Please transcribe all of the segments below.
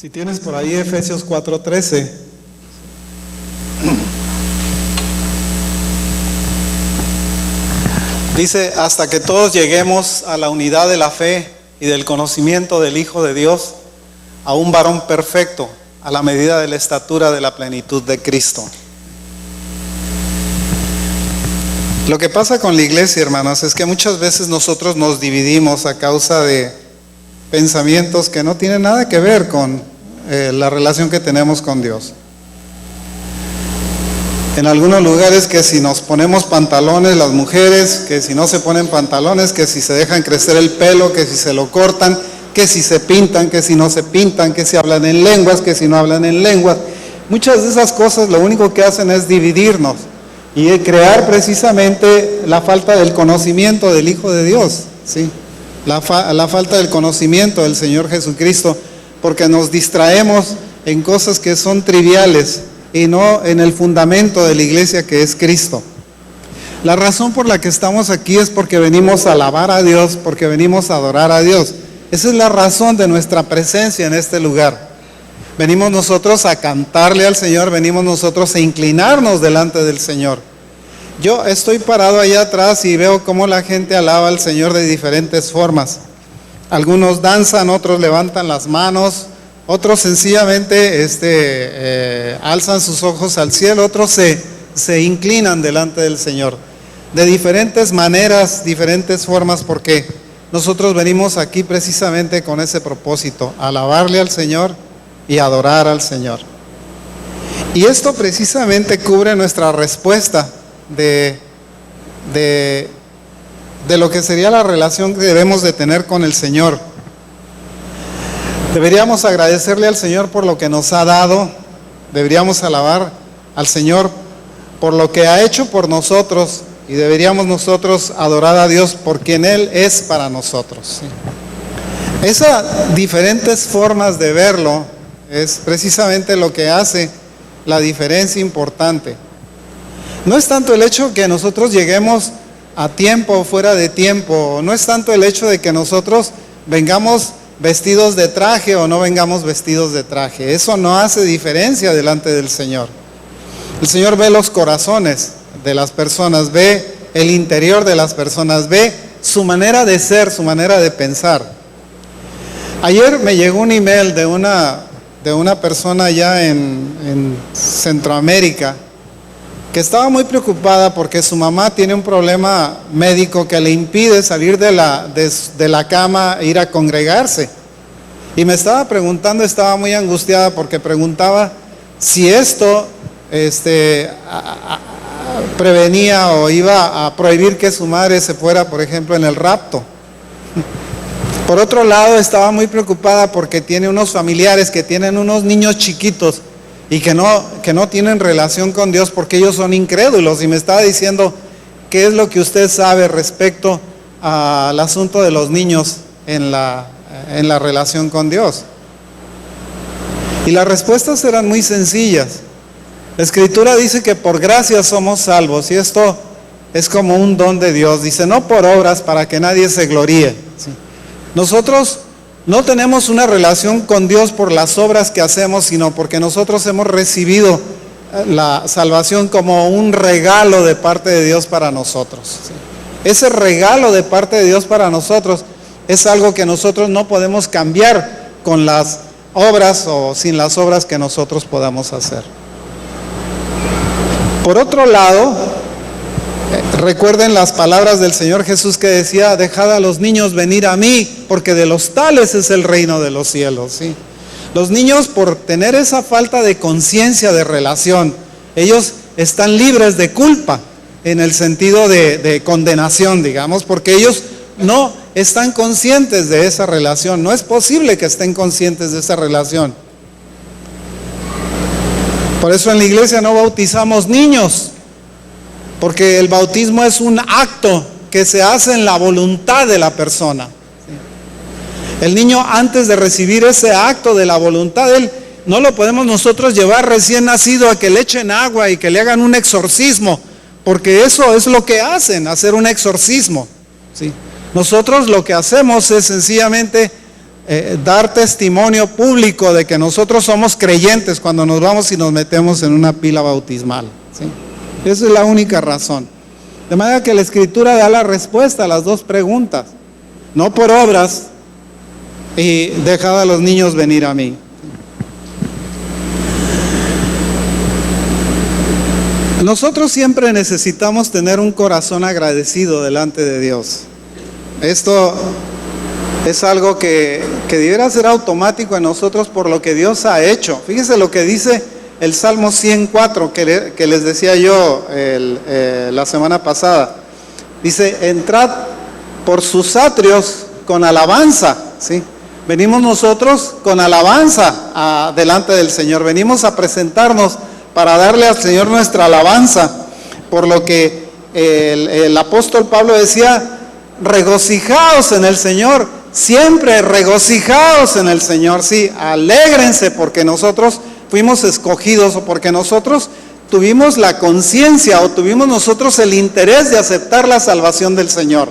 Si tienes por ahí Efesios 4:13. Dice, hasta que todos lleguemos a la unidad de la fe y del conocimiento del Hijo de Dios, a un varón perfecto, a la medida de la estatura de la plenitud de Cristo. Lo que pasa con la iglesia, hermanos, es que muchas veces nosotros nos dividimos a causa de pensamientos que no tienen nada que ver con la relación que tenemos con Dios. En algunos lugares que si nos ponemos pantalones las mujeres, que si no se ponen pantalones, que si se dejan crecer el pelo, que si se lo cortan, que si se pintan, que si no se pintan, que si hablan en lenguas, que si no hablan en lenguas. Muchas de esas cosas lo único que hacen es dividirnos y crear precisamente la falta del conocimiento del Hijo de Dios, ¿sí? La falta del conocimiento del Señor Jesucristo, porque nos distraemos en cosas que son triviales y no en el fundamento de la iglesia, que es Cristo. La razón por la que estamos aquí es porque venimos a alabar a Dios, porque venimos a adorar a Dios. Esa es la razón de nuestra presencia en este lugar. Venimos nosotros a cantarle al Señor, venimos nosotros a inclinarnos delante del Señor. Yo estoy parado allá atrás y veo cómo la gente alaba al Señor de diferentes formas. Algunos danzan, otros levantan las manos, otros sencillamente alzan sus ojos al cielo, otros se inclinan delante del Señor. De diferentes maneras, diferentes formas, porque nosotros venimos aquí precisamente con ese propósito, alabarle al Señor y adorar al Señor. Y esto precisamente cubre nuestra respuesta de lo que sería la relación que debemos de tener con el Señor. Deberíamos agradecerle al Señor por lo que nos ha dado, deberíamos alabar al Señor por lo que ha hecho por nosotros, y deberíamos nosotros adorar a Dios por quien Él es para nosotros, ¿sí? Esas diferentes formas de verlo es precisamente lo que hace la diferencia importante. No es tanto el hecho que nosotros lleguemos a tiempo o fuera de tiempo, no es tanto el hecho de que nosotros vengamos vestidos de traje o no vengamos vestidos de traje. Eso no hace diferencia delante del Señor. El Señor ve los corazones de las personas, ve el interior de las personas, ve su manera de ser, su manera de pensar. Ayer me llegó un email de una persona allá en Centroamérica, que estaba muy preocupada porque su mamá tiene un problema médico que le impide salir de la cama e ir a congregarse. Y me estaba preguntando, estaba muy angustiada porque preguntaba si esto prevenía o iba a prohibir que su madre se fuera, por ejemplo, en el rapto. Por otro lado, estaba muy preocupada porque tiene unos familiares que tienen unos niños chiquitos y que no tienen relación con Dios porque ellos son incrédulos, y me estaba diciendo, ¿qué es lo que usted sabe respecto al asunto de los niños en la relación con Dios? Y las respuestas eran muy sencillas. La Escritura dice que por gracia somos salvos, y esto es como un don de Dios. Dice, no por obras para que nadie se gloríe, ¿sí? Nosotros no tenemos una relación con Dios por las obras que hacemos, sino porque nosotros hemos recibido la salvación como un regalo de parte de Dios para nosotros, ¿sí? Ese regalo de parte de Dios para nosotros es algo que nosotros no podemos cambiar con las obras o sin las obras que nosotros podamos hacer. Por otro lado, recuerden las palabras del Señor Jesús que decía, dejad a los niños venir a mí, porque de los tales es el reino de los cielos, ¿sí? Los niños, por tener esa falta de conciencia de relación, ellos están libres de culpa, en el sentido de condenación, digamos, porque ellos no están conscientes de esa relación. No es posible que estén conscientes de esa relación. Por eso en la iglesia no bautizamos niños, porque el bautismo es un acto que se hace en la voluntad de la persona. El niño, antes de recibir ese acto de la voluntad, él no lo podemos nosotros llevar recién nacido a que le echen agua y que le hagan un exorcismo, porque eso es lo que hacen, hacer un exorcismo, ¿sí? Nosotros lo que hacemos es sencillamente dar testimonio público de que nosotros somos creyentes cuando nos vamos y nos metemos en una pila bautismal, ¿sí? Esa es la única razón. De manera que la Escritura da la respuesta a las dos preguntas. No por obras y dejad a los niños venir a mí. Nosotros siempre necesitamos tener un corazón agradecido delante de Dios. Esto es algo que debiera ser automático en nosotros por lo que Dios ha hecho. Fíjese lo que dice el Salmo 104 que les decía yo la semana pasada. Dice, entrad por sus atrios con alabanza, ¿sí? Venimos nosotros con alabanza delante del Señor. Venimos a presentarnos para darle al Señor nuestra alabanza. Por lo que el apóstol Pablo decía, regocijaos en el Señor, siempre regocijaos en el Señor, sí, alégrense porque nosotros fuimos escogidos o porque nosotros tuvimos la conciencia o tuvimos nosotros el interés de aceptar la salvación del Señor.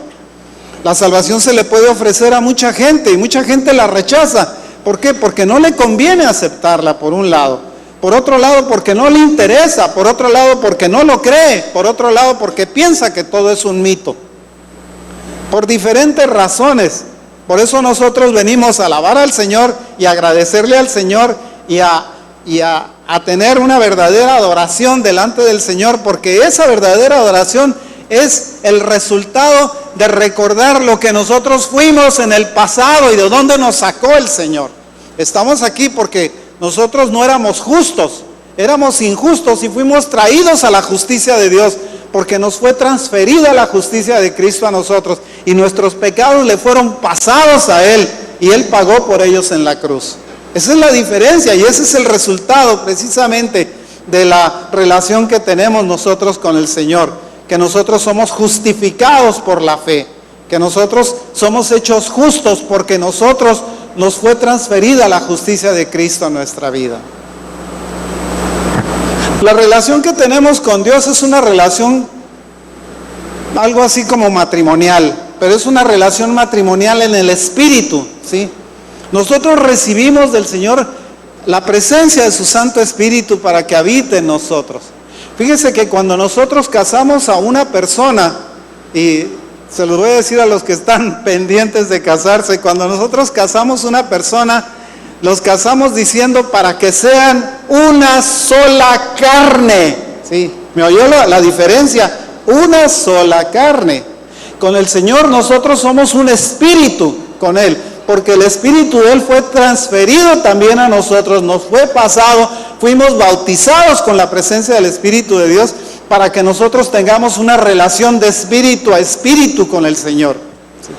La salvación se le puede ofrecer a mucha gente y mucha gente la rechaza. ¿Por qué? Porque no le conviene aceptarla, por un lado. Por otro lado, porque no le interesa. Por otro lado, porque no lo cree. Por otro lado, porque piensa que todo es un mito. Por diferentes razones. Por eso nosotros venimos a alabar al Señor y agradecerle al Señor y a tener una verdadera adoración delante del Señor, porque esa verdadera adoración es el resultado de recordar lo que nosotros fuimos en el pasado y de dónde nos sacó el Señor. Estamos aquí porque nosotros no éramos justos, éramos injustos y fuimos traídos a la justicia de Dios, porque nos fue transferida la justicia de Cristo a nosotros y nuestros pecados le fueron pasados a Él y Él pagó por ellos en la cruz. Esa es la diferencia y ese es el resultado precisamente de la relación que tenemos nosotros con el Señor, que nosotros somos justificados por la fe, que nosotros somos hechos justos porque nosotros nos fue transferida la justicia de Cristo a nuestra vida. La relación que tenemos con Dios es una relación algo así como matrimonial, pero es una relación matrimonial en el Espíritu, ¿sí? Nosotros recibimos del Señor la presencia de su Santo Espíritu para que habite en nosotros. Fíjese que cuando nosotros casamos a una persona, y se los voy a decir a los que están pendientes de casarse, cuando nosotros casamos una persona, los casamos diciendo para que sean una sola carne. ¿Sí? ¿Me oyó la diferencia? Una sola carne. Con el Señor nosotros somos un espíritu con Él, porque el Espíritu de Él fue transferido también a nosotros, nos fue pasado, fuimos bautizados con la presencia del Espíritu de Dios para que nosotros tengamos una relación de espíritu a espíritu con el Señor. ¿Sí?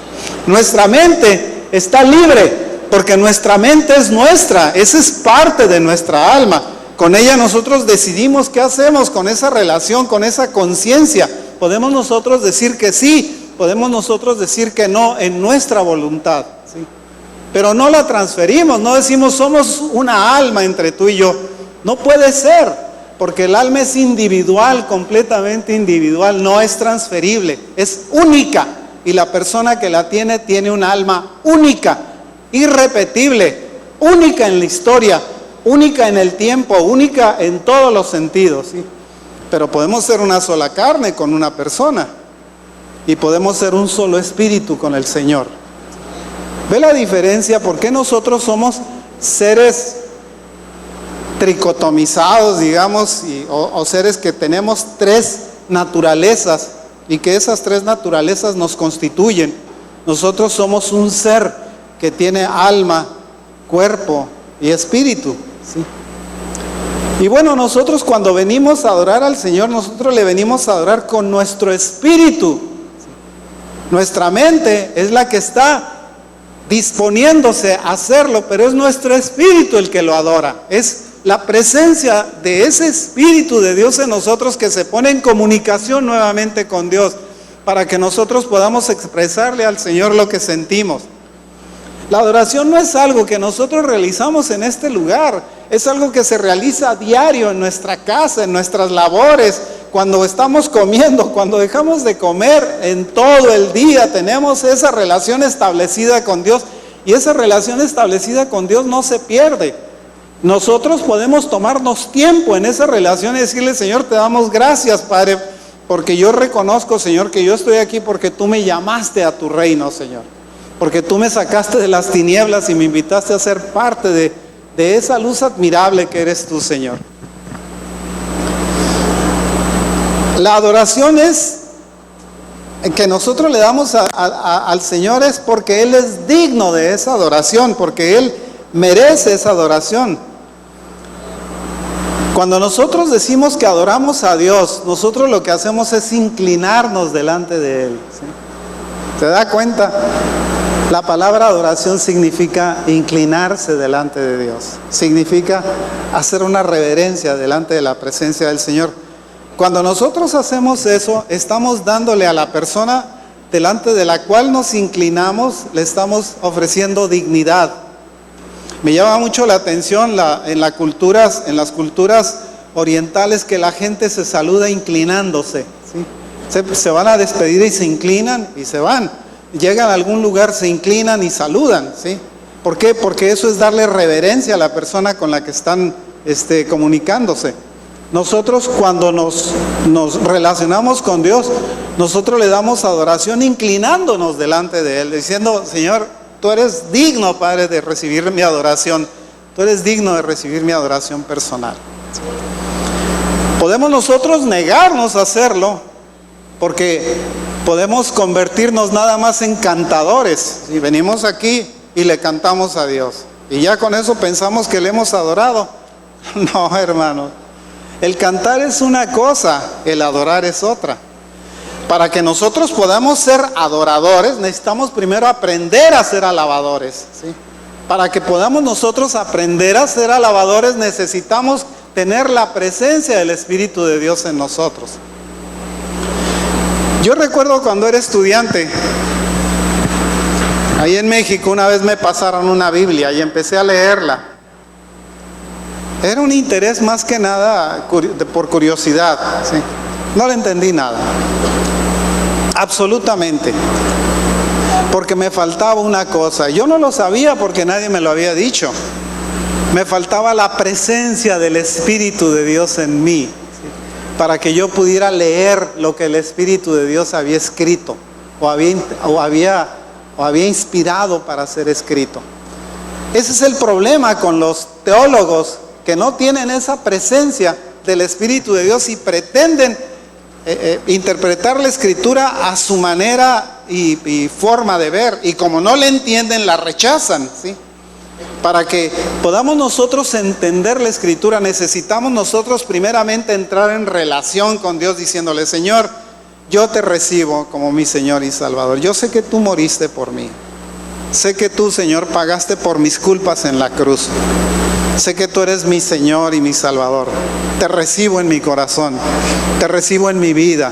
Nuestra mente está libre, porque nuestra mente es nuestra, esa es parte de nuestra alma. Con ella nosotros decidimos qué hacemos con esa relación, con esa conciencia. Podemos nosotros decir que sí, podemos nosotros decir que no en nuestra voluntad, ¿sí? Pero no la transferimos, no decimos somos una alma entre tú y yo. No puede ser, porque el alma es individual, completamente individual, no es transferible, es única. Y la persona que la tiene un alma única, irrepetible, única en la historia, única en el tiempo, única en todos los sentidos, ¿sí? Pero podemos ser una sola carne con una persona y podemos ser un solo espíritu con el Señor. ¿Ve la diferencia? ¿Por qué nosotros somos seres tricotomizados, digamos, o seres que tenemos tres naturalezas y que esas tres naturalezas nos constituyen? Nosotros somos un ser que tiene alma, cuerpo y espíritu, ¿sí? Y bueno, nosotros cuando venimos a adorar al Señor, nosotros le venimos a adorar con nuestro espíritu. Nuestra mente es la que está disponiéndose a hacerlo, pero es nuestro espíritu el que lo adora. Es la presencia de ese Espíritu de Dios en nosotros que se pone en comunicación nuevamente con Dios para que nosotros podamos expresarle al Señor lo que sentimos. La adoración no es algo que nosotros realizamos en este lugar, es algo que se realiza a diario en nuestra casa, en nuestras labores, cuando estamos comiendo, cuando dejamos de comer, en todo el día tenemos esa relación establecida con Dios Y esa relación establecida con Dios no se pierde. Nosotros podemos tomarnos tiempo en esa relación y decirle, Señor, te damos gracias, Padre, porque yo reconozco, Señor, que yo estoy aquí porque tú me llamaste a tu reino, Señor. Porque tú me sacaste de las tinieblas y me invitaste a ser parte de esa luz admirable que eres tú, Señor. La adoración es que nosotros le damos al Señor es porque Él es digno de esa adoración, porque Él merece esa adoración. Cuando nosotros decimos que adoramos a Dios, nosotros lo que hacemos es inclinarnos delante de Él, ¿sí? ¿Se da cuenta? La palabra adoración significa inclinarse delante de Dios, significa hacer una reverencia delante de la presencia del Señor. Cuando nosotros hacemos eso, estamos dándole a la persona delante de la cual nos inclinamos, le estamos ofreciendo dignidad. Me llama mucho la atención en las culturas orientales que la gente se saluda inclinándose, ¿sí? Se van a despedir y se inclinan y se van. Llegan a algún lugar, se inclinan y saludan, ¿sí? ¿Por qué? Porque eso es darle reverencia a la persona con la que están comunicándose. Nosotros cuando nos relacionamos con Dios, nosotros le damos adoración inclinándonos delante de Él, diciendo, Señor, tú eres digno, Padre, de recibir mi adoración. Tú eres digno de recibir mi adoración personal. Podemos nosotros negarnos a hacerlo, porque podemos convertirnos nada más en cantadores. Y venimos aquí y le cantamos a Dios. Y ya con eso pensamos que le hemos adorado. No, hermano. El cantar es una cosa, el adorar es otra. Para que nosotros podamos ser adoradores, necesitamos primero aprender a ser alabadores, ¿sí? Para que podamos nosotros aprender a ser alabadores, necesitamos tener la presencia del Espíritu de Dios en nosotros. Yo recuerdo cuando era estudiante, ahí en México, una vez me pasaron una Biblia y empecé a leerla. Era un interés más que nada por curiosidad, ¿sí? No le entendí nada, absolutamente, porque me faltaba una cosa. Yo no lo sabía porque nadie me lo había dicho. Me faltaba la presencia del Espíritu de Dios en mí, ¿sí? Para que yo pudiera leer lo que el Espíritu de Dios había escrito o había inspirado para ser escrito. Ese es el problema con los teólogos, que no tienen esa presencia del Espíritu de Dios y pretenden interpretar la Escritura a su manera y forma de ver, y como no le entienden, la rechazan, ¿sí? Para que podamos nosotros entender la Escritura, necesitamos nosotros primeramente entrar en relación con Dios, diciéndole, Señor, yo te recibo como mi Señor y Salvador. Yo sé que tú moriste por mí. Sé que tú, Señor, pagaste por mis culpas en la cruz. Sé que tú eres mi Señor y mi Salvador. Te recibo en mi corazón, te recibo en mi vida.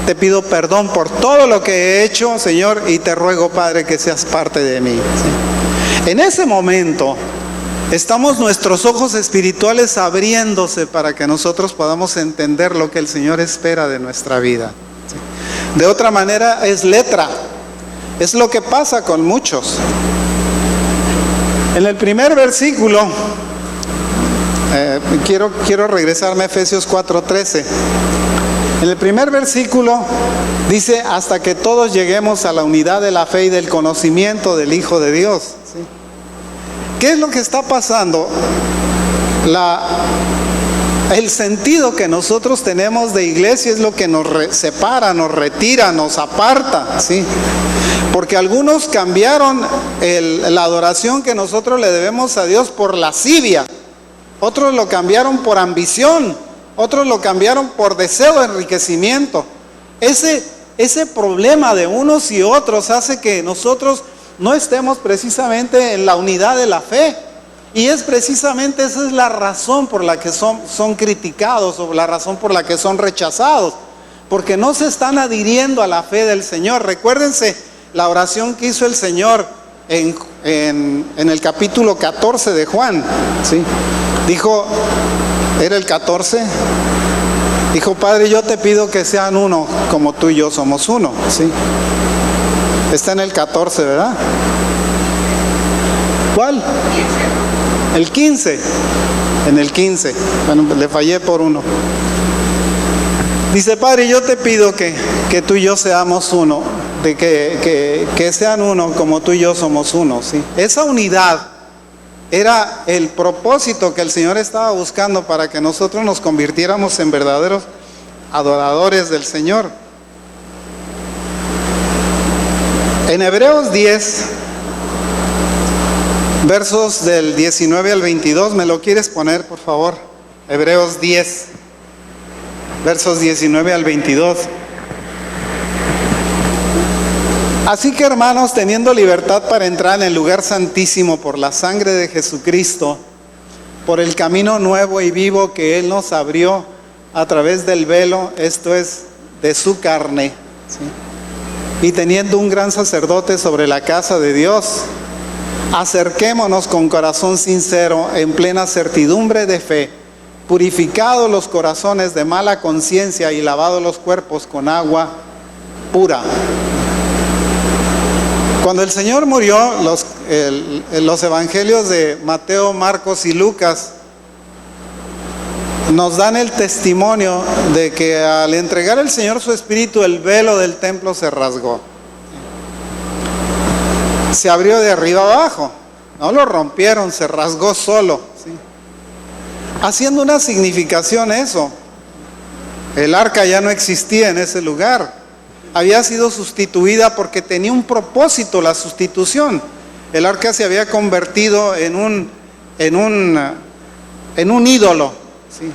Te pido perdón por todo lo que he hecho, Señor, y te ruego, Padre, que seas parte de mí, ¿sí? En ese momento, estamos nuestros ojos espirituales abriéndose para que nosotros podamos entender lo que el Señor espera de nuestra vida, ¿sí? De otra manera, es letra. Es lo que pasa con muchos. En el primer versículo, quiero regresarme a Efesios 4:13. En el primer versículo dice, hasta que todos lleguemos a la unidad de la fe y del conocimiento del Hijo de Dios, ¿sí? ¿Qué es lo que está pasando? El sentido que nosotros tenemos de iglesia es lo que nos separa, nos retira, nos aparta, ¿sí? Porque algunos cambiaron la adoración que nosotros le debemos a Dios por lascivia. Otros lo cambiaron por ambición. Otros lo cambiaron por deseo de enriquecimiento. Ese problema de unos y otros hace que nosotros no estemos precisamente en la unidad de la fe. Y es precisamente esa es la razón por la que son criticados, o la razón por la que son rechazados. Porque no se están adhiriendo a la fe del Señor. Recuérdense la oración que hizo el Señor en el capítulo 14 de Juan, ¿sí? Dijo, era el 14, dijo, Padre, yo te pido que sean uno como tú y yo somos uno, ¿sí? Está en el 14, ¿verdad? ¿Cuál? El 15. En el 15. Bueno, le fallé por uno. Dice: Padre, yo te pido que tú y yo seamos uno, de que sean uno como tú y yo somos uno, ¿sí? Esa unidad era el propósito que el Señor estaba buscando para que nosotros nos convirtiéramos en verdaderos adoradores del Señor. En Hebreos 10, versos del 19 al 22, ¿me lo quieres poner, por favor? Hebreos 10, versos 19 al 22. Así que, hermanos, teniendo libertad para entrar en el lugar santísimo por la sangre de Jesucristo, por el camino nuevo y vivo que Él nos abrió a través del velo, esto es, de su carne, ¿sí? Y teniendo un gran sacerdote sobre la casa de Dios, acerquémonos con corazón sincero, en plena certidumbre de fe, purificados los corazones de mala conciencia y lavados los cuerpos con agua pura. Cuando el Señor murió, los evangelios de Mateo, Marcos y Lucas nos dan el testimonio de que al entregar el Señor su espíritu, el velo del templo se rasgó. Se abrió de arriba abajo, no lo rompieron, se rasgó solo, ¿sí? Haciendo una significación eso. El arca ya no existía en ese lugar. Había sido sustituida porque tenía un propósito la sustitución. El arca se había convertido en un ídolo, ¿sí?,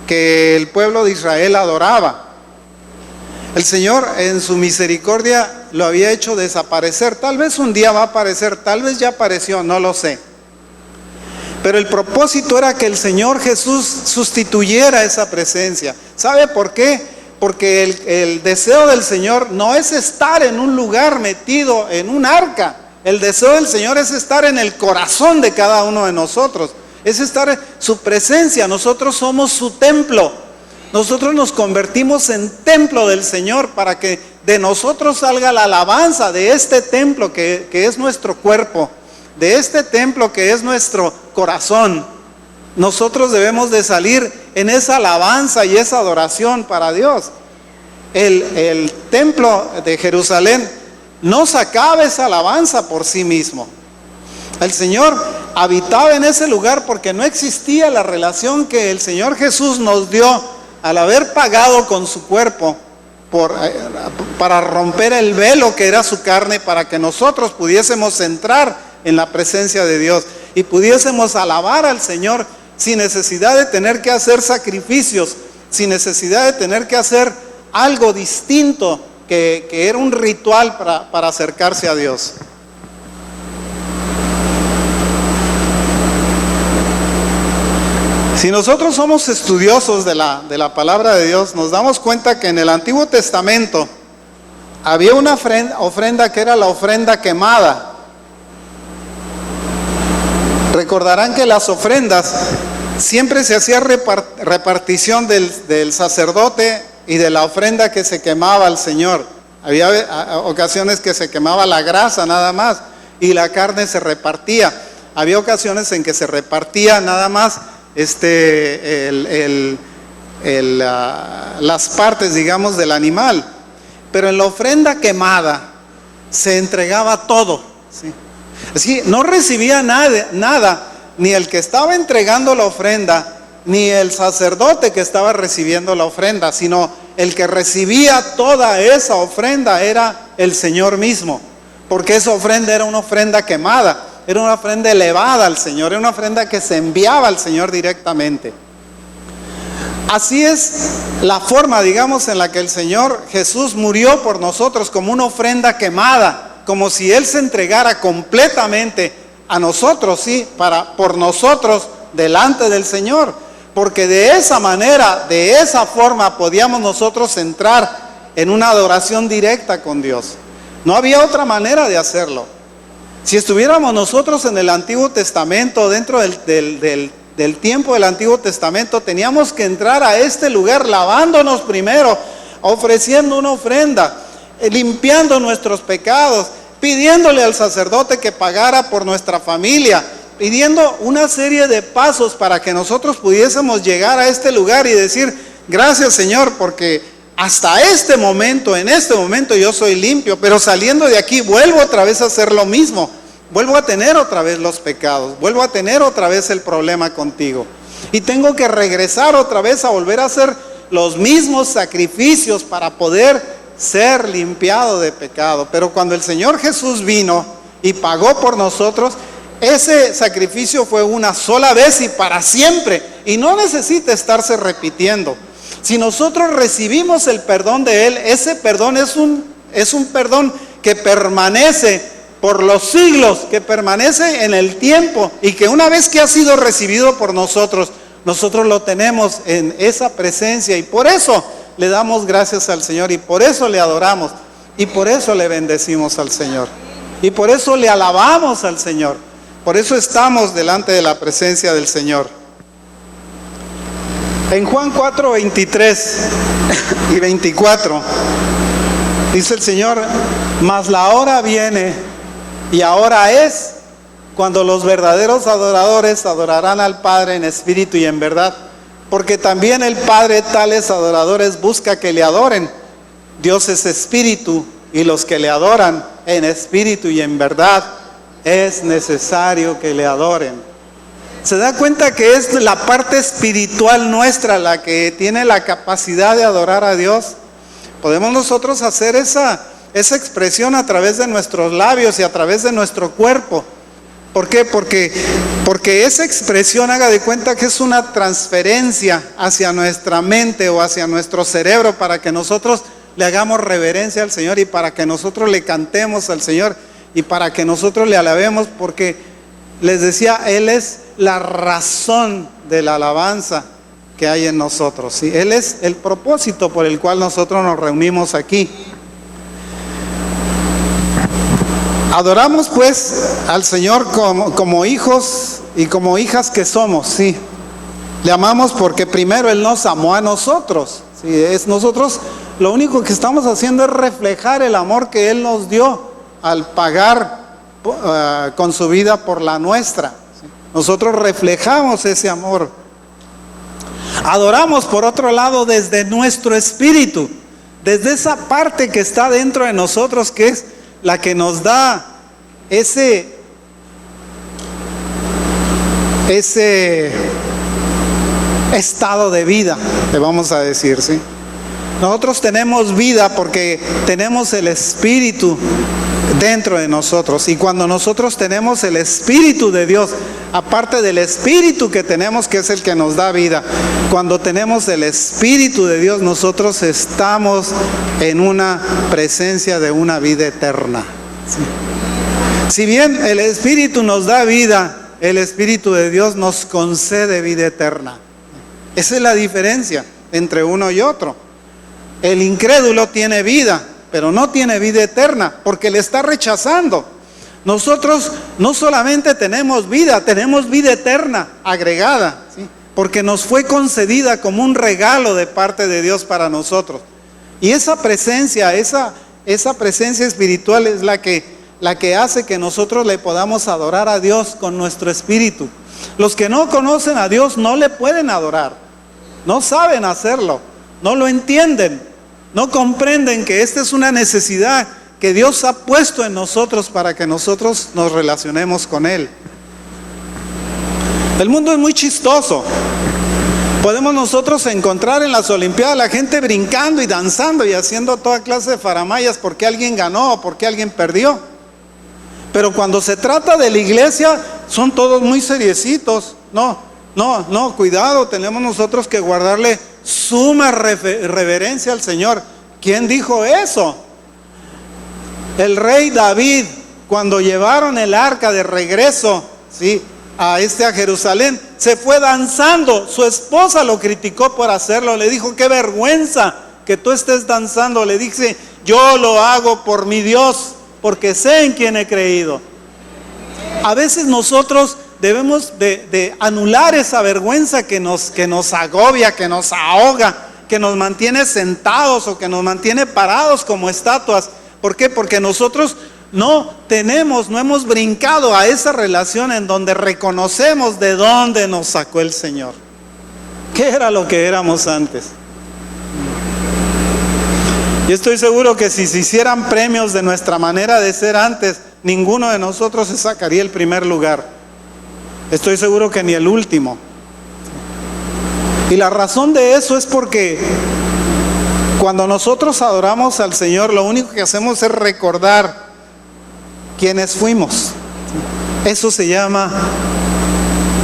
que el pueblo de Israel adoraba. El Señor en su misericordia lo había hecho desaparecer. Tal vez un día va a aparecer, tal vez ya apareció, no lo sé. Pero el propósito era que el Señor Jesús sustituyera esa presencia. ¿Sabe por qué? Porque el deseo del Señor no es estar en un lugar metido en un arca. El deseo del Señor es estar en el corazón de cada uno de nosotros. Es estar en su presencia. Nosotros somos su templo. Nosotros nos convertimos en templo del Señor para que de nosotros salga la alabanza de este templo que es nuestro cuerpo, de este templo que es nuestro corazón. Nosotros debemos de salir en esa alabanza y esa adoración para Dios. El templo de Jerusalén no sacaba esa alabanza por sí mismo. El Señor habitaba en ese lugar porque no existía la relación que el Señor Jesús nos dio al haber pagado con su cuerpo para romper el velo que era su carne, para que nosotros pudiésemos entrar en la presencia de Dios y pudiésemos alabar al Señor sin necesidad de tener que hacer sacrificios, sin necesidad de tener que hacer algo distinto que era un ritual para acercarse a Dios. Si nosotros somos estudiosos de la palabra de Dios, nos damos cuenta que en el Antiguo Testamento había una ofrenda que era la ofrenda quemada. Recordarán que las ofrendas siempre se hacía repartición del sacerdote y de la ofrenda que se quemaba al Señor. Había ocasiones que se quemaba la grasa nada más y la carne se repartía. Había ocasiones en que se repartía nada más las partes, digamos, del animal. Pero en la ofrenda quemada se entregaba todo, ¿sí? Así no recibía nada, ni el que estaba entregando la ofrenda, ni el sacerdote que estaba recibiendo la ofrenda, sino el que recibía toda esa ofrenda era el Señor mismo, porque esa ofrenda era una ofrenda quemada, era una ofrenda elevada al Señor, era una ofrenda que se enviaba al Señor directamente. Así es la forma, digamos, en la que el Señor Jesús murió por nosotros, como una ofrenda quemada, como si Él se entregara completamente a nosotros, ¿sí? Por nosotros delante del Señor, porque de esa manera, de esa forma podíamos nosotros entrar en una adoración directa con Dios. No había otra manera de hacerlo. Si estuviéramos nosotros en el Antiguo Testamento, dentro del tiempo del Antiguo Testamento, teníamos que entrar a este lugar lavándonos primero, ofreciendo una ofrenda, limpiando nuestros pecados, pidiéndole al sacerdote que pagara por nuestra familia, pidiendo una serie de pasos para que nosotros pudiésemos llegar a este lugar y decir, gracias Señor, porque hasta este momento, en este momento yo soy limpio, pero saliendo de aquí vuelvo otra vez a hacer lo mismo, vuelvo a tener otra vez los pecados, vuelvo a tener otra vez el problema contigo. Y tengo que regresar otra vez a volver a hacer los mismos sacrificios para poder ser limpiado de pecado. Pero cuando el Señor Jesús vino y pagó por nosotros, ese sacrificio fue una sola vez y para siempre. Y no necesita estarse repitiendo. Si nosotros recibimos el perdón de Él, ese perdón es un perdón que permanece por los siglos, que permanece en el tiempo y que una vez que ha sido recibido por nosotros, nosotros lo tenemos en esa presencia y por eso le damos gracias al Señor y por eso le adoramos y por eso le bendecimos al Señor y por eso le alabamos al Señor. Por eso estamos delante de la presencia del Señor. En Juan 4, 23 y 24 dice el Señor, mas la hora viene y ahora es cuando los verdaderos adoradores adorarán al Padre en espíritu y en verdad, porque también el Padre tales adoradores busca que le adoren. Dios es espíritu y los que le adoran en espíritu y en verdad es necesario que le adoren. ¿Se da cuenta que es la parte espiritual nuestra la que tiene la capacidad de adorar a Dios? Podemos nosotros hacer esa expresión a través de nuestros labios y a través de nuestro cuerpo. ¿Por qué? Porque esa expresión, haga de cuenta que es una transferencia hacia nuestra mente o hacia nuestro cerebro para que nosotros le hagamos reverencia al Señor y para que nosotros le cantemos al Señor y para que nosotros le alabemos, porque les decía, Él es la razón de la alabanza que hay en nosotros, ¿sí? Él es el propósito por el cual nosotros nos reunimos aquí. Adoramos pues al Señor como hijos y como hijas que somos, sí. Le amamos porque primero Él nos amó a nosotros, ¿sí? Nosotros lo único que estamos haciendo es reflejar el amor que Él nos dio al pagar con su vida por la nuestra. ¿Sí? Nosotros reflejamos ese amor. Adoramos por otro lado desde nuestro espíritu, desde esa parte que está dentro de nosotros, que es la que nos da ese estado de vida, le vamos a decir, ¿sí? Nosotros tenemos vida porque tenemos el Espíritu dentro de nosotros, y cuando nosotros tenemos el Espíritu de Dios, aparte del Espíritu que tenemos, que es el que nos da vida, cuando tenemos el Espíritu de Dios, nosotros estamos en una presencia de una vida eterna, ¿sí? Si bien el Espíritu nos da vida, el Espíritu de Dios nos concede vida eterna. Esa es la diferencia entre uno y otro. El incrédulo tiene vida, pero no tiene vida eterna, porque le está rechazando. Nosotros no solamente tenemos vida eterna agregada, ¿sí? Porque nos fue concedida como un regalo de parte de Dios para nosotros. Y esa presencia espiritual es la que hace que nosotros le podamos adorar a Dios con nuestro espíritu. Los que no conocen a Dios no le pueden adorar, no saben hacerlo, no lo entienden, no comprenden que esta es una necesidad que Dios ha puesto en nosotros para que nosotros nos relacionemos con Él. El mundo es muy chistoso. Podemos nosotros encontrar en las Olimpiadas la gente brincando y danzando y haciendo toda clase de faramayas porque alguien ganó o porque alguien perdió. Pero cuando se trata de la iglesia, son todos muy seriecitos. No, cuidado, tenemos nosotros que guardarle suma reverencia al Señor. ¿Quién dijo eso? El rey David, cuando llevaron el arca de regreso, ¿sí?, a Jerusalén, se fue danzando. Su esposa lo criticó por hacerlo, le dijo: qué vergüenza que tú estés danzando. Le dice: yo lo hago por mi Dios, porque sé en quién he creído. A veces nosotros debemos de anular esa vergüenza que nos agobia, que nos ahoga, que nos mantiene sentados o que nos mantiene parados como estatuas. ¿Por qué? Porque nosotros no hemos brincado a esa relación en donde reconocemos de dónde nos sacó el Señor. ¿Qué era lo que éramos antes? Y estoy seguro que si se hicieran premios de nuestra manera de ser antes, ninguno de nosotros se sacaría el primer lugar. Estoy seguro que ni el último. Y la razón de eso es porque cuando nosotros adoramos al Señor, lo único que hacemos es recordar quiénes fuimos. Eso se llama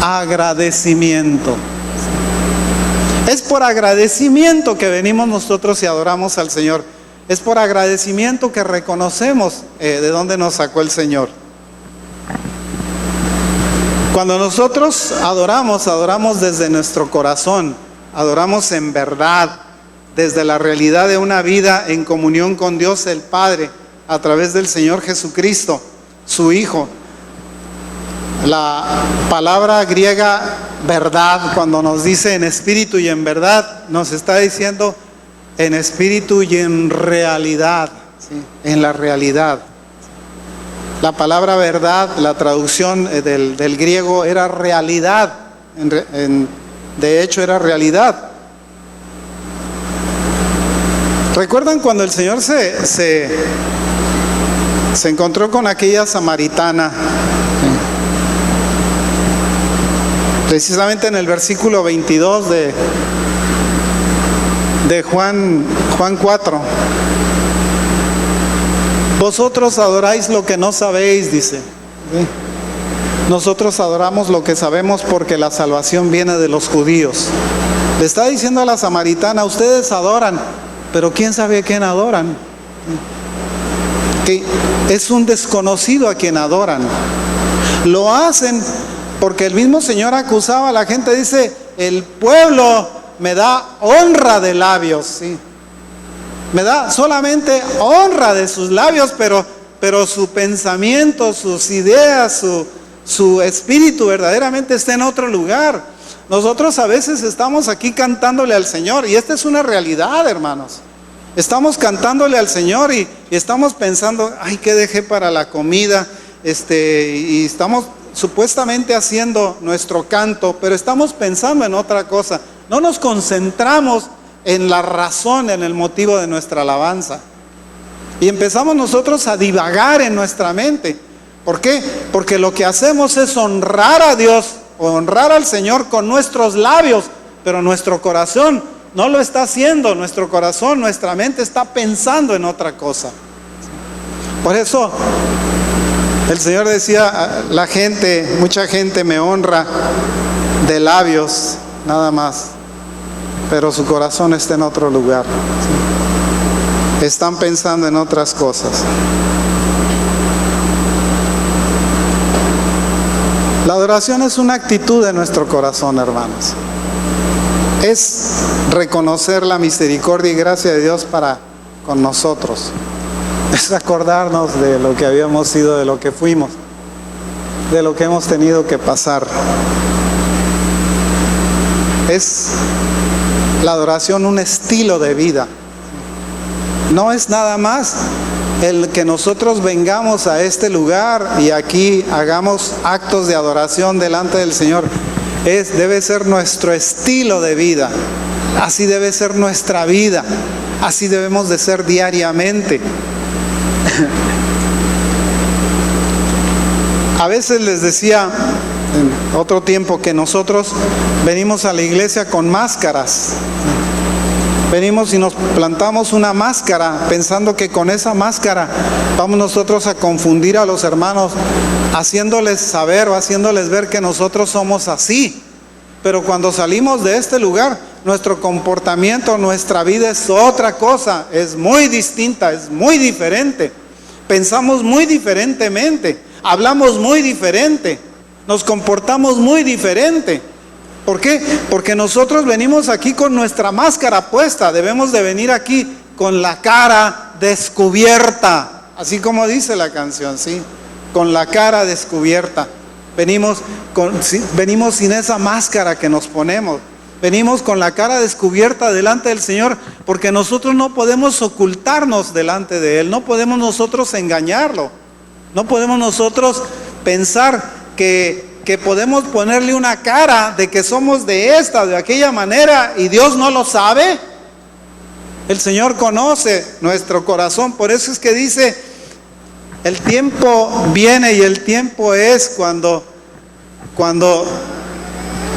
agradecimiento. Es por agradecimiento que venimos nosotros y adoramos al Señor. Es por agradecimiento que reconocemos de dónde nos sacó el Señor. Cuando nosotros adoramos desde nuestro corazón, adoramos en verdad, desde la realidad de una vida en comunión con Dios el Padre, a través del Señor Jesucristo, su Hijo. La palabra griega verdad, cuando nos dice en espíritu y en verdad, nos está diciendo en espíritu y en realidad, ¿sí? En la realidad. La palabra verdad, la traducción del griego era realidad, de hecho era realidad. ¿Recuerdan cuando el Señor se encontró con aquella samaritana? Precisamente en el versículo 22 de Juan 4. Vosotros adoráis lo que no sabéis, dice. Nosotros adoramos lo que sabemos porque la salvación viene de los judíos. Le está diciendo a la samaritana, ustedes adoran, pero ¿quién sabe a quién adoran? Que es un desconocido a quien adoran. Lo hacen porque el mismo Señor acusaba a la gente, dice, el pueblo me da honra de labios, ¿sí? Me da solamente honra de sus labios, pero su pensamiento, sus ideas, su espíritu verdaderamente está en otro lugar. Nosotros a veces estamos aquí cantándole al Señor, y esta es una realidad, hermanos. Estamos cantándole al Señor y estamos pensando, ay, ¿qué dejé para la comida? Y estamos supuestamente haciendo nuestro canto, pero estamos pensando en otra cosa. No nos concentramos en la razón, en el motivo de nuestra alabanza. Y empezamos nosotros a divagar en nuestra mente. ¿Por qué? Porque lo que hacemos es honrar a Dios, honrar al Señor con nuestros labios, pero nuestro corazón no lo está haciendo. Nuestro corazón, nuestra mente está pensando en otra cosa. Por eso el Señor decía, mucha gente me honra de labios nada más, pero su corazón está en otro lugar. Están pensando en otras cosas. La adoración es una actitud de nuestro corazón, hermanos. Es reconocer la misericordia y gracia de Dios para con nosotros. Es acordarnos de lo que habíamos sido, de lo que fuimos, de lo que hemos tenido que pasar. Es la adoración un estilo de vida. No es nada más el que nosotros vengamos a este lugar y aquí hagamos actos de adoración delante del Señor. Debe ser nuestro estilo de vida. Así debe ser nuestra vida. Así debemos de ser diariamente. A veces les decía en otro tiempo que nosotros venimos a la iglesia con máscaras. Venimos y nos plantamos una máscara pensando que con esa máscara vamos nosotros a confundir a los hermanos, haciéndoles saber o haciéndoles ver que nosotros somos así. Pero cuando salimos de este lugar, nuestro comportamiento, nuestra vida es otra cosa, es muy distinta, es muy diferente. Pensamos muy diferentemente, hablamos muy diferente, nos comportamos muy diferente. ¿Por qué? Porque nosotros venimos aquí con nuestra máscara puesta. Debemos de venir aquí con la cara descubierta, así como dice la canción, ¿sí? Con la cara descubierta. Venimos sin esa máscara que nos ponemos. Venimos con la cara descubierta delante del Señor, porque nosotros no podemos ocultarnos delante de Él, no podemos nosotros engañarlo. No podemos nosotros pensar que podemos ponerle una cara de que somos de esta, de aquella manera, y Dios no lo sabe. El Señor conoce nuestro corazón. Por eso es que dice, el tiempo viene y el tiempo es cuando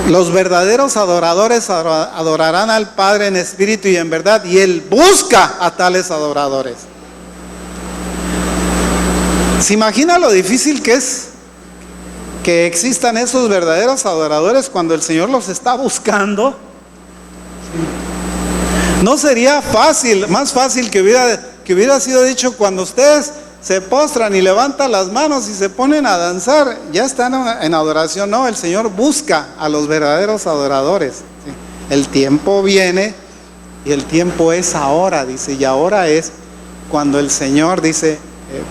los verdaderos adoradores adorarán al Padre en espíritu y en verdad, y Él busca a tales adoradores. ¿Se imagina lo difícil que es que existan esos verdaderos adoradores cuando el Señor los está buscando? No sería fácil, más fácil que hubiera sido dicho: cuando ustedes se postran y levantan las manos y se ponen a danzar, ya están en adoración. No, el Señor busca a los verdaderos adoradores. El tiempo viene y el tiempo es ahora, dice, y ahora es cuando el Señor, dice,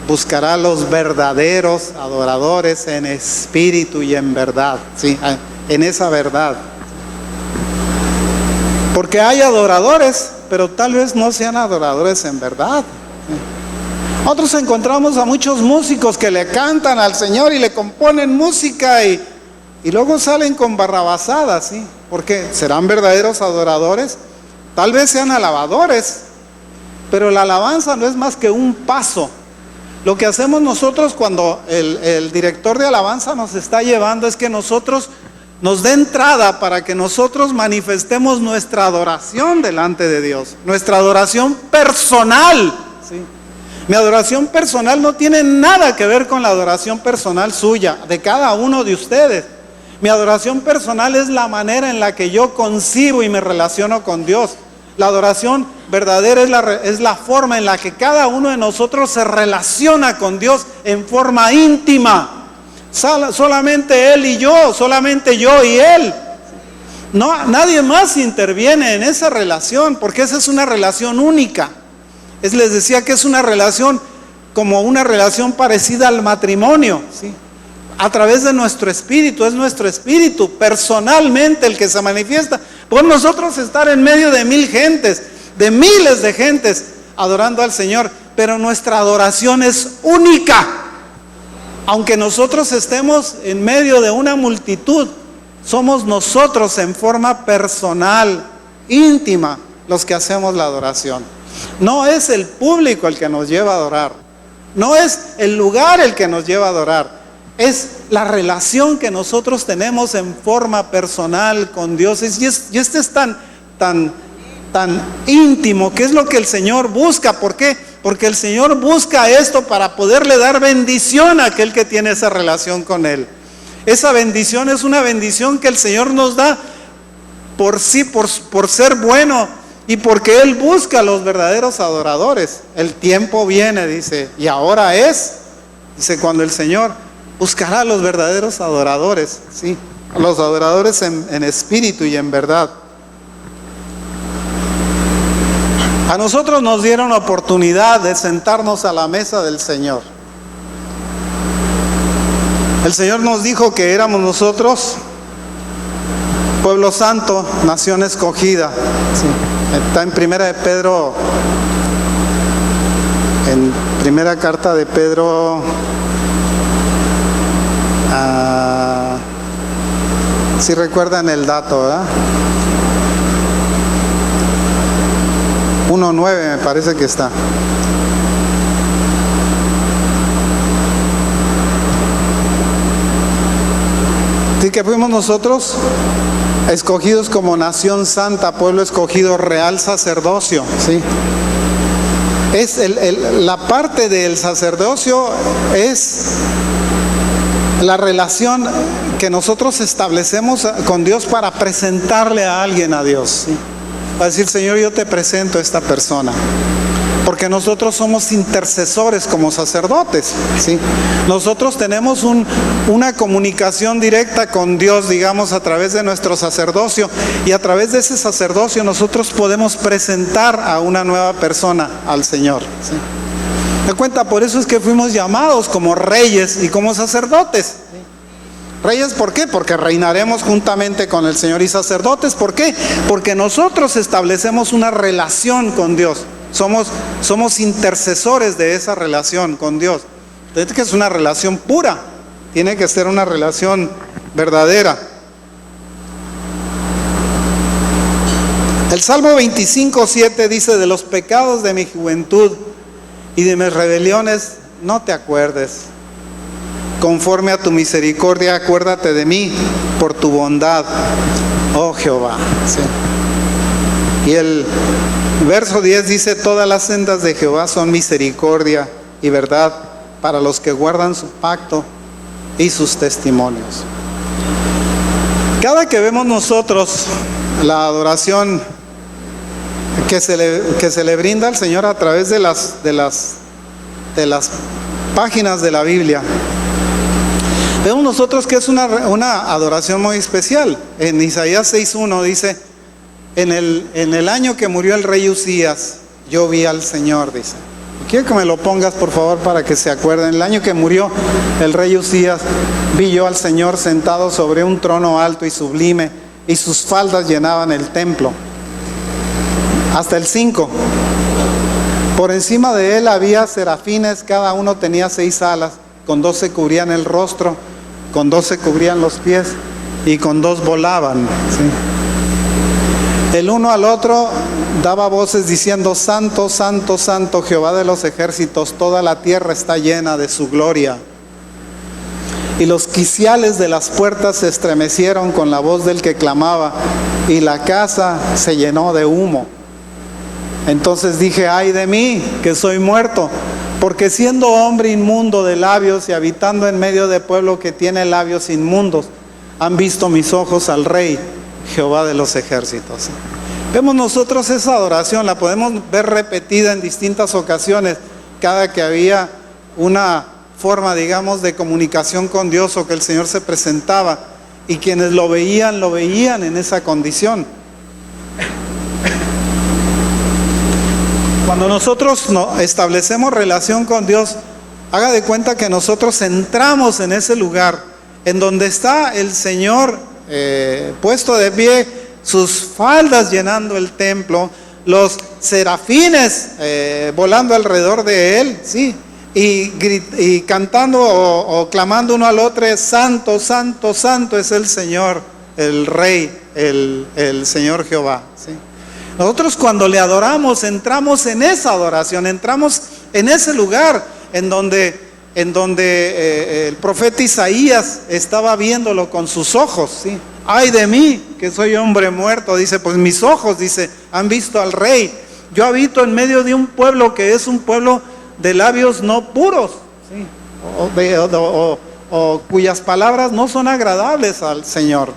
buscará a los verdaderos adoradores en espíritu y en verdad, ¿sí? En esa verdad. Porque hay adoradores, pero tal vez no sean adoradores en verdad. Otros encontramos a muchos músicos que le cantan al Señor y le componen música y luego salen con barrabasadas, ¿sí? Porque serán verdaderos adoradores, tal vez sean alabadores, pero la alabanza no es más que un paso. Lo que hacemos nosotros cuando el director de alabanza nos está llevando es que nosotros nos dé entrada para que nosotros manifestemos nuestra adoración delante de Dios, nuestra adoración personal, ¿sí? Mi adoración personal no tiene nada que ver con la adoración personal suya, de cada uno de ustedes. Mi adoración personal es la manera en la que yo concibo y me relaciono con Dios. La adoración verdadera es la forma en la que cada uno de nosotros se relaciona con Dios en forma íntima. Solamente Él y yo, solamente yo y Él. No, nadie más interviene en esa relación, porque esa es una relación única. Les decía que es una relación como una relación parecida al matrimonio, ¿sí? A través de nuestro espíritu, es nuestro espíritu personalmente el que se manifiesta. Por nosotros estar en medio de mil gentes, de miles de gentes adorando al Señor, pero nuestra adoración es única. Aunque nosotros estemos en medio de una multitud, somos nosotros en forma personal, íntima, los que hacemos la adoración. No es el público el que nos lleva a adorar, no es el lugar el que nos lleva a adorar, es la relación que nosotros tenemos en forma personal con Dios. Y este es tan íntimo, que es lo que el Señor busca. ¿Por qué? Porque el Señor busca esto para poderle dar bendición a aquel que tiene esa relación con Él. Esa bendición es una bendición que el Señor nos da por sí, por ser bueno, y porque Él busca a los verdaderos adoradores. El tiempo viene, dice, y ahora es, dice, cuando el Señor buscará a los verdaderos adoradores, ¿sí? A los adoradores en espíritu y en verdad. A nosotros nos dieron oportunidad de sentarnos a la mesa del Señor. El Señor nos dijo que éramos nosotros pueblo santo, nación escogida, ¿sí? Está en primera de Pedro, en primera carta de Pedro, si recuerdan el dato, ¿verdad? 1:9 me parece que está. Así que fuimos nosotros escogidos como nación santa, pueblo escogido, real sacerdocio, ¿sí? Es la parte del sacerdocio es la relación que nosotros establecemos con Dios para presentarle a alguien a Dios, ¿sí? Para decir: Señor, yo te presento a esta persona. Porque nosotros somos intercesores como sacerdotes, ¿sí? Nosotros tenemos una comunicación directa con Dios, digamos, a través de nuestro sacerdocio, y a través de ese sacerdocio nosotros podemos presentar a una nueva persona al Señor, ¿sí? ¿Me cuenta? Por eso es que fuimos llamados como reyes y como sacerdotes, ¿sí? Reyes, ¿por qué? Porque reinaremos juntamente con el Señor. Y sacerdotes, ¿por qué? Porque nosotros establecemos una relación con Dios. Somos intercesores de esa relación con Dios. Entonces, que es una relación pura, tiene que ser una relación verdadera. El Salmo 25:7 dice: de los pecados de mi juventud y de mis rebeliones no te acuerdes. Conforme a tu misericordia, acuérdate de mí por tu bondad, oh Jehová. Sí. Y el verso 10 dice: todas las sendas de Jehová son misericordia y verdad para los que guardan su pacto y sus testimonios. Cada que vemos nosotros la adoración que se le brinda al Señor a través de las páginas de la Biblia, vemos nosotros que es una adoración muy especial. En Isaías 6:1 dice: en el año que murió el rey Usías, yo vi al Señor, dice. Quiero que me lo pongas, por favor, para que se acuerden. El año que murió el rey Usías, vi yo al Señor sentado sobre un trono alto y sublime, y sus faldas llenaban el templo. Hasta el 5. Por encima de él había serafines, cada uno tenía 6 alas, con 2 se cubrían el rostro, con 2 se cubrían los pies, y con 2 volaban. ¿Sí? El uno al otro daba voces diciendo: santo, santo, santo, Jehová de los ejércitos, toda la tierra está llena de su gloria. Y los quiciales de las puertas se estremecieron con la voz del que clamaba, y la casa se llenó de humo. Entonces dije: ay de mí, que soy muerto, porque siendo hombre inmundo de labios y habitando en medio de pueblo que tiene labios inmundos, han visto mis ojos al Rey, Jehová de los ejércitos. Vemos nosotros esa adoración, la podemos ver repetida en distintas ocasiones, cada que había una forma, digamos, de comunicación con Dios, o que el Señor se presentaba, y quienes lo veían en esa condición. Cuando nosotros establecemos relación con Dios, haga de cuenta que nosotros entramos en ese lugar en donde está el Señor puesto de pie, sus faldas llenando el templo, los serafines volando alrededor de él, ¿sí? Y cantando o clamando uno al otro: santo, santo, santo es el Señor, el Rey, el Señor Jehová, ¿sí? Nosotros cuando le adoramos, entramos en esa adoración, entramos en ese lugar en donde el profeta Isaías estaba viéndolo con sus ojos, ¿sí? Ay de mí, que soy hombre muerto, dice, pues mis ojos, dice, han visto al Rey. Yo habito en medio de un pueblo que es un pueblo de labios no puros, ¿sí? o cuyas palabras no son agradables al Señor.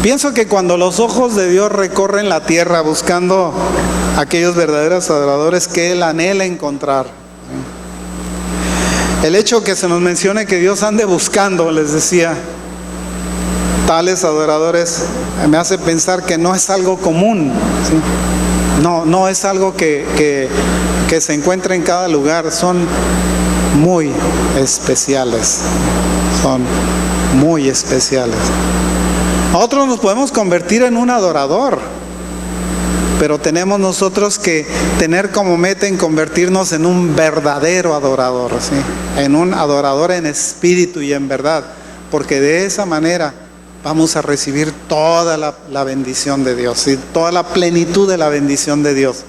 Pienso que cuando los ojos de Dios recorren la tierra buscando a aquellos verdaderos adoradores que Él anhela encontrar, el hecho que se nos mencione que Dios ande buscando, les decía, tales adoradores, me hace pensar que no es algo común, ¿sí? No es algo que se encuentra en cada lugar, son muy especiales, son muy especiales. Nosotros nos podemos convertir en un adorador, pero tenemos nosotros que tener como meta en convertirnos en un verdadero adorador, ¿sí? En un adorador en espíritu y en verdad, porque de esa manera vamos a recibir toda la bendición de Dios, ¿sí? Toda la plenitud de la bendición de Dios.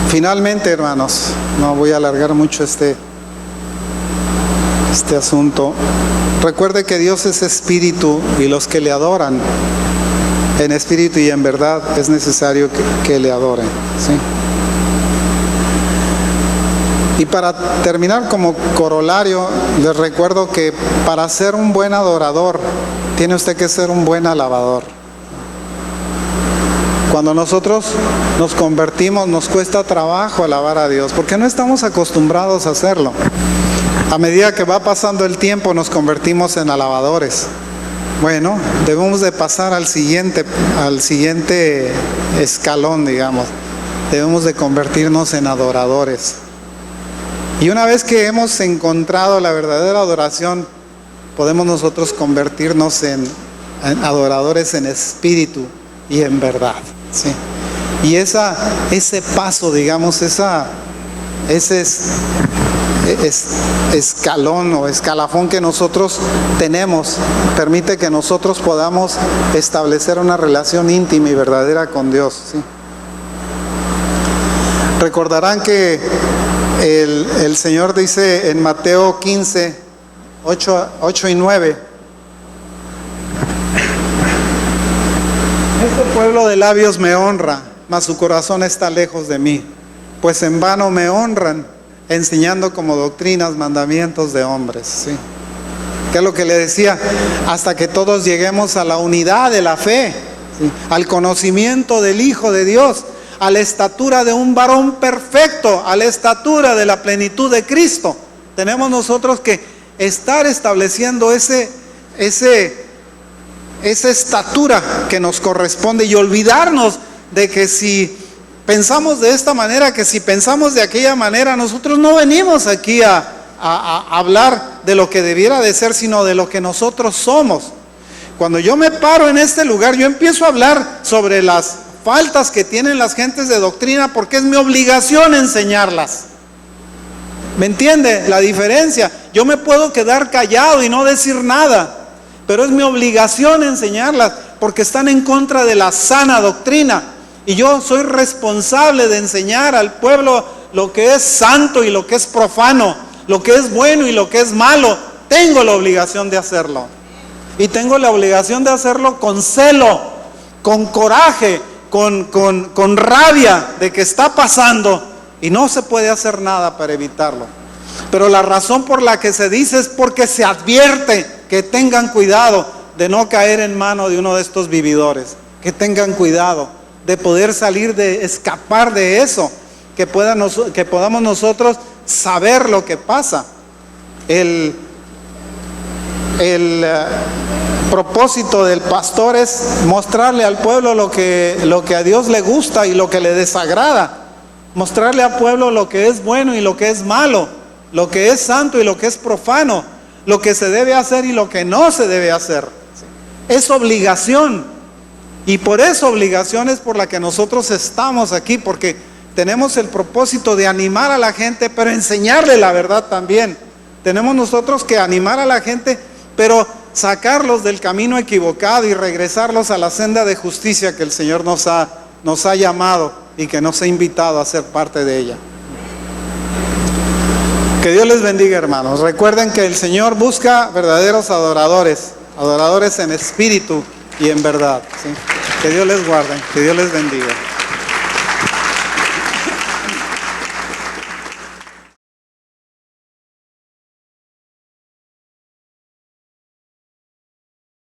Finalmente, hermanos, no voy a alargar mucho este asunto. Recuerde que Dios es espíritu, y los que le adoran en espíritu y en verdad es necesario que le adoren, ¿sí? Y para terminar, como corolario, les recuerdo que para ser un buen adorador tiene usted que ser un buen alabador. Cuando nosotros nos convertimos, nos cuesta trabajo alabar a Dios, porque no estamos acostumbrados a hacerlo. A medida que va pasando el tiempo, nos convertimos en alabadores. Bueno, debemos de pasar al siguiente escalón, digamos. Debemos de convertirnos en adoradores. Y una vez que hemos encontrado la verdadera adoración, podemos nosotros convertirnos en adoradores en espíritu y en verdad, ¿sí? Y ese paso, digamos, ese escalón o escalafón que nosotros tenemos, permite que nosotros podamos establecer una relación íntima y verdadera con Dios, ¿sí? Recordarán que el Señor dice en Mateo 15, 8 y 9: este pueblo de labios me honra, mas su corazón está lejos de mí, pues en vano me honran, enseñando como doctrinas mandamientos de hombres, ¿sí? ¿Qué es lo que le decía? Hasta que todos lleguemos a la unidad de la fe, ¿sí? Al conocimiento del Hijo de Dios, a la estatura de un varón perfecto, a la estatura de la plenitud de Cristo. Tenemos nosotros que estar estableciendo esa estatura que nos corresponde y olvidarnos de que si pensamos de esta manera, que si pensamos de aquella manera, nosotros no venimos aquí a hablar de lo que debiera de ser, sino de lo que nosotros somos. Cuando yo me paro en este lugar, yo empiezo a hablar sobre las faltas que tienen las gentes de doctrina, porque es mi obligación enseñarlas. ¿Me entiende la diferencia? Yo me puedo quedar callado y no decir nada, pero es mi obligación enseñarlas, porque están en contra de la sana doctrina. Y yo soy responsable de enseñar al pueblo lo que es santo y lo que es profano, lo que es bueno y lo que es malo. Tengo la obligación de hacerlo. Y tengo la obligación de hacerlo con celo, con coraje, con rabia de que está pasando y no se puede hacer nada para evitarlo. Pero la razón por la que se dice es porque se advierte que tengan cuidado de no caer en mano de uno de estos vividores, que tengan cuidado de poder salir, de escapar de eso, que podamos nosotros saber lo que pasa. El propósito del pastor es mostrarle al pueblo lo que a Dios le gusta y lo que le desagrada, mostrarle al pueblo lo que es bueno y lo que es malo, lo que es santo y lo que es profano, lo que se debe hacer y lo que no se debe hacer. Es obligación, y por esa obligación es por la que nosotros estamos aquí, porque tenemos el propósito de animar a la gente, pero enseñarle la verdad también. Tenemos nosotros que animar a la gente, pero sacarlos del camino equivocado y regresarlos a la senda de justicia que el Señor nos ha llamado y que nos ha invitado a ser parte de ella. Que Dios les bendiga, hermanos. Recuerden que el Señor busca verdaderos adoradores en espíritu y en verdad, ¿sí? Que Dios les guarde, que Dios les bendiga.